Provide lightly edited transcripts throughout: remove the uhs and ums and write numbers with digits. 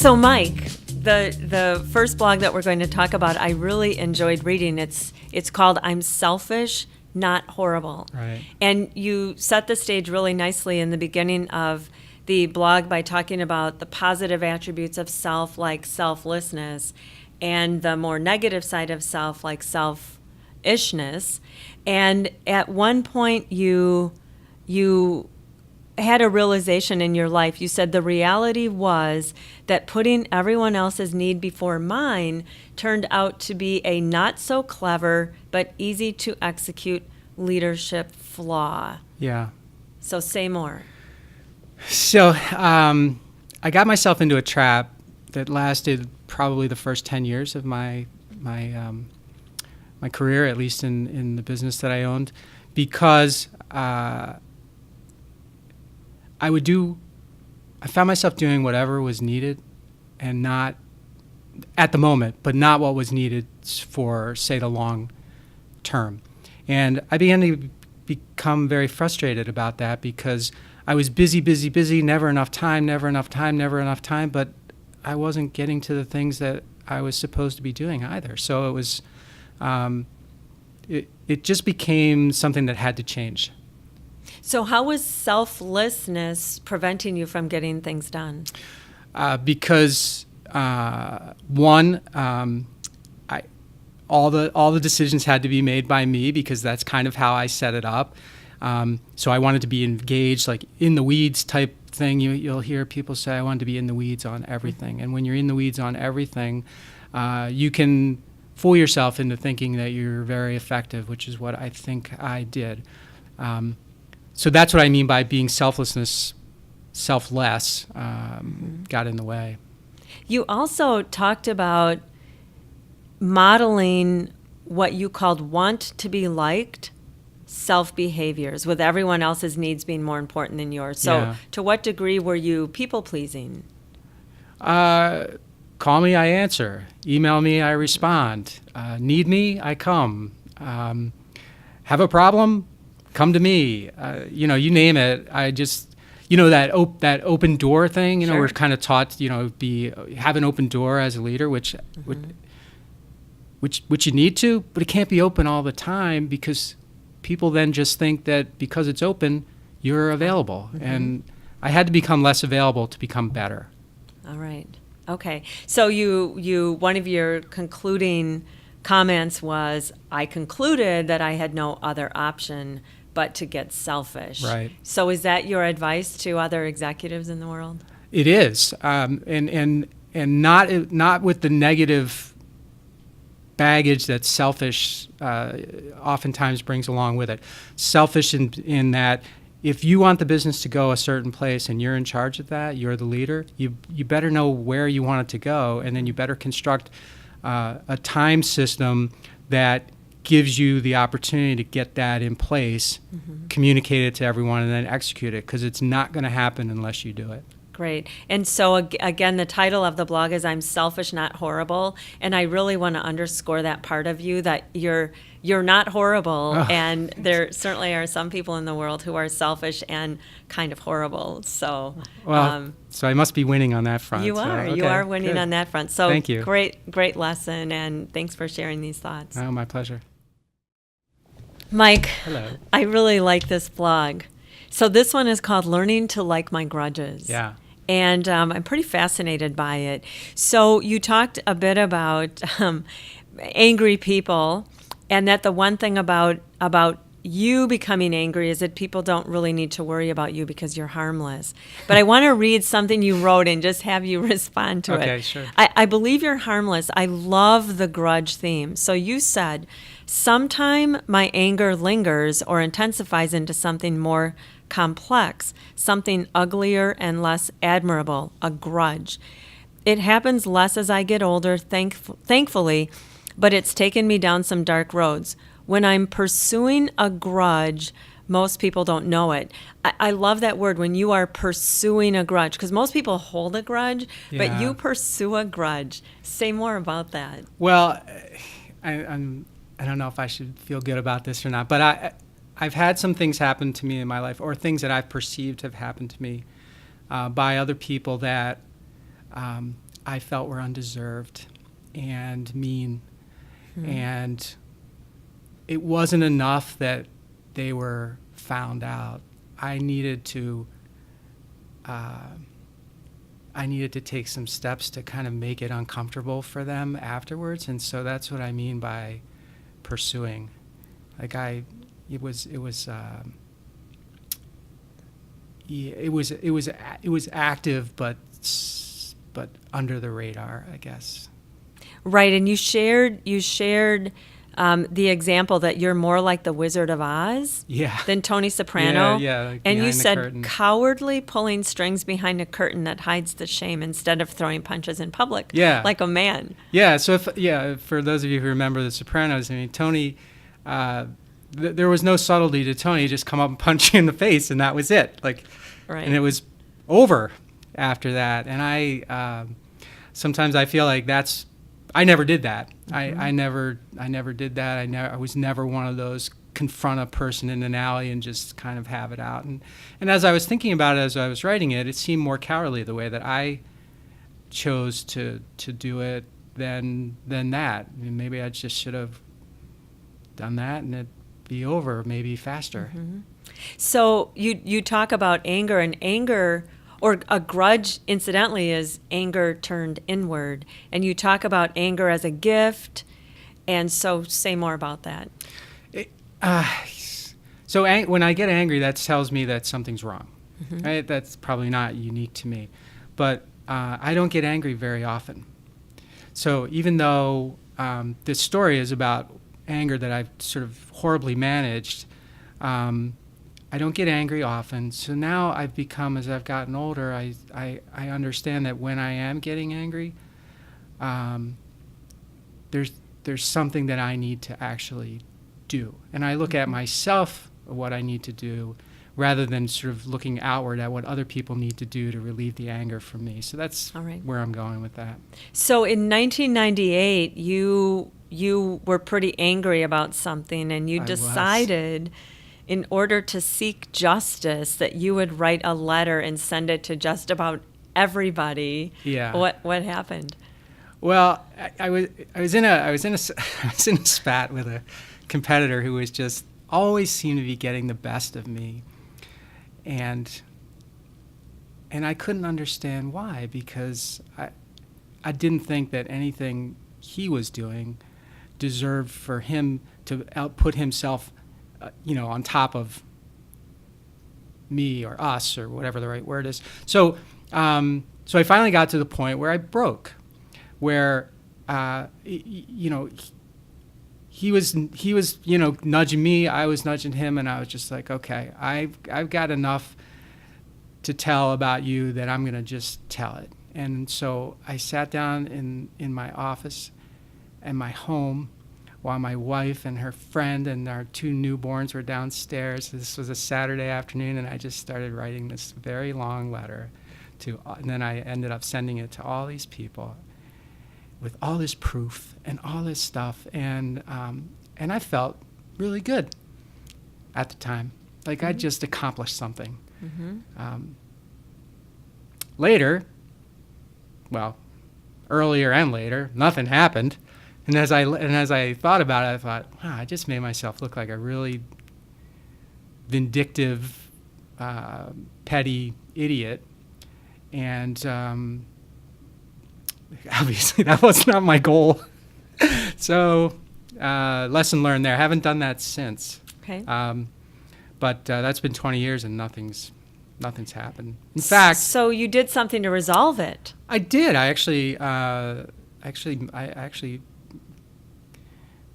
So, Mike, the first blog that we're going to talk about, I really enjoyed reading. It's called "I'm Selfish, Not Horrible." Right. And you set the stage really nicely in the beginning of the blog by talking about the positive attributes of self, like selflessness, and the more negative side of self, like selfishness. And at one point, you had a realization in your life. You said the reality was that putting everyone else's need before mine turned out to be a not so clever but easy to execute leadership flaw. Yeah. So say more. So I got myself into a trap that lasted probably the first 10 years of my career, at least in the business that I owned, because I found myself doing whatever was needed and not at the moment, but not what was needed for, say, the long term. And I began to become very frustrated about that because I was busy, never enough time, but I wasn't getting to the things that I was supposed to be doing either. So it was, it just became something that had to change. So how was selflessness preventing you from getting things done? Because one, all the decisions had to be made by me because that's kind of how I set it up. So I wanted to be engaged, like in the weeds type thing. You'll hear people say, I wanted to be in the weeds on everything. And when you're in the weeds on everything, you can fool yourself into thinking that you're very effective, which is what I think I did. So that's what I mean by being selfless got in the way. You also talked about modeling what you called want to be liked self-behaviors, with everyone else's needs being more important than yours. So Yeah. To what degree were you people-pleasing? Call me, I answer. Email me, I respond. Need me, I come. Have a problem? Come to me. You name it. I just, that open door thing. Sure. We're kind of taught, have an open door as a leader, which you need to, but it can't be open all the time because people then just think that because it's open, you're available. And I had to become less available to become better. All right. Okay. So you one of your concluding comments was, I concluded that I had no other option but to get selfish. Right. So is that your advice to other executives in the world? It is, and not with the negative baggage that selfish oftentimes brings along with it. Selfish in that if you want the business to go a certain place and you're in charge of that, you're the leader, you better know where you want it to go, and then you better construct a time system that gives you the opportunity to get that in place, communicate it to everyone, and then execute it, because it's not going to happen unless you do it. Great. And so again, the title of the blog is "I'm Selfish, Not Horrible," and I really want to underscore that part of you, that you're not horrible, and there certainly are some people in the world who are selfish and kind of horrible. So, so I must be winning on that front. You are winning good. On that front. So thank you. Great lesson, and thanks for sharing these thoughts. Oh, my pleasure. Mike, hello. I really like this blog. So this one is called "Learning to Like My Grudges." Yeah. And I'm pretty fascinated by it. So you talked a bit about angry people, and that the one thing about you becoming angry is that people don't really need to worry about you because you're harmless. But I want to read something you wrote and just have you respond to it. Okay, sure. I believe you're harmless. I love the grudge theme. So you said, sometime my anger lingers or intensifies into something more complex, something uglier and less admirable, a grudge. It happens less as I get older, thankfully, but it's taken me down some dark roads. When I'm pursuing a grudge, most people don't know it. I love that word, when you are pursuing a grudge, because most people hold a grudge, but you pursue a grudge. Say more about that. Well, I don't know if I should feel good about this or not, but I've had some things happen to me in my life, or things that I've perceived have happened to me by other people that I felt were undeserved and mean. And it wasn't enough that they were found out. I needed to take some steps to kind of make it uncomfortable for them afterwards, and so that's what I mean by pursuing. Like it was active, but under the radar, I guess. Right, and you shared the example that you're more like the Wizard of Oz than Tony Soprano. Yeah, like and you behind the said curtain. cowardly pulling strings behind a curtain that hides the shame instead of throwing punches in public, like a man. Yeah, so for those of you who remember The Sopranos, I mean, Tony, there was no subtlety to Tony. He'd just come up and punch you in the face, and that was it. Like, right. And it was over after that. And I sometimes I feel like I never did that. I never did that. I was never one of those confront a person in an alley and just kind of have it out. And as I was thinking about it, as I was writing it, it seemed more cowardly the way that I chose to do it than that. I mean, maybe I just should have done that and it'd be over maybe faster. So you talk about anger, and anger, or a grudge, incidentally, is anger turned inward. And you talk about anger as a gift, and so say more about that. So when I get angry, that tells me that something's wrong. Right? That's probably not unique to me. But I don't get angry very often. So even though this story is about anger that I've sort of horribly managed, I don't get angry often. So now I've become, as I've gotten older, I understand that when I am getting angry, there's something that I need to actually do. And I look at myself, what I need to do, rather than sort of looking outward at what other people need to do to relieve the anger from me. So that's where I'm going with that. So in 1998, you were pretty angry about something, and you decided, in order to seek justice, that you would write a letter and send it to just about everybody. Yeah. What happened? Well, I was in a spat with a competitor who was just always seemed to be getting the best of me, and I couldn't understand why, because I didn't think that anything he was doing deserved for him to put himself on top of me or us or whatever the right word is. So I finally got to the point where I broke, where he was nudging me, I was nudging him, and I was just like, okay, I've got enough to tell about you that I'm going to just tell it. And so I sat down in my office and my home while my wife and her friend and our 2 newborns were downstairs. This was a Saturday afternoon, and I just started writing this very long letter and then I ended up sending it to all these people with all this proof and all this stuff, and I felt really good at the time, like I'd just accomplished something. Later, well, earlier and later, nothing happened. And as I thought about it, I thought, wow, I just made myself look like a really vindictive, petty idiot. And obviously that was not my goal. So lesson learned there. Haven't done that since. Okay. But that's been 20 years and nothing's happened. In fact, so you did something to resolve it. I did. I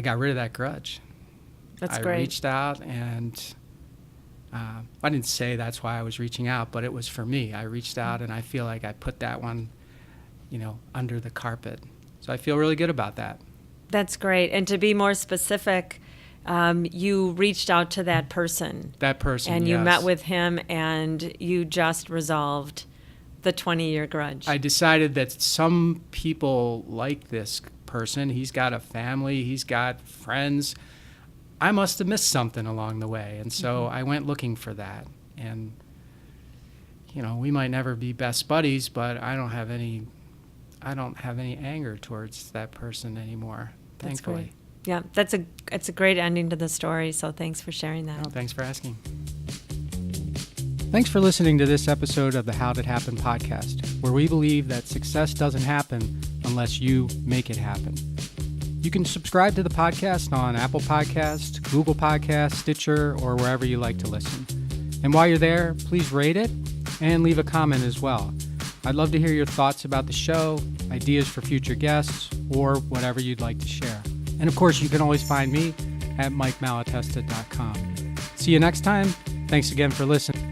got rid of that grudge. That's great. I reached out, and I didn't say that's why I was reaching out, but it was for me. I reached out, and I feel like I put that one, under the carpet. So I feel really good about that. That's great. And to be more specific, you reached out to that person. And you met with him, and you just resolved the 20-year grudge. I decided that some people like this person. He's got a family. He's got friends. I must have missed something along the way. And so I went looking for that. And, we might never be best buddies, but I don't have any I don't have any anger towards that person anymore, That's thankfully. great. Yeah, it's a great ending to the story, so thanks for sharing that. Oh, thanks for asking. Thanks for listening to this episode of the How'd It Happen podcast, where we believe that success doesn't happen unless you make it happen. You can subscribe to the podcast on Apple Podcasts, Google Podcasts, Stitcher, or wherever you like to listen. And while you're there, please rate it and leave a comment as well. I'd love to hear your thoughts about the show, ideas for future guests, or whatever you'd like to share. And of course, you can always find me at MikeMalatesta.com. See you next time. Thanks again for listening.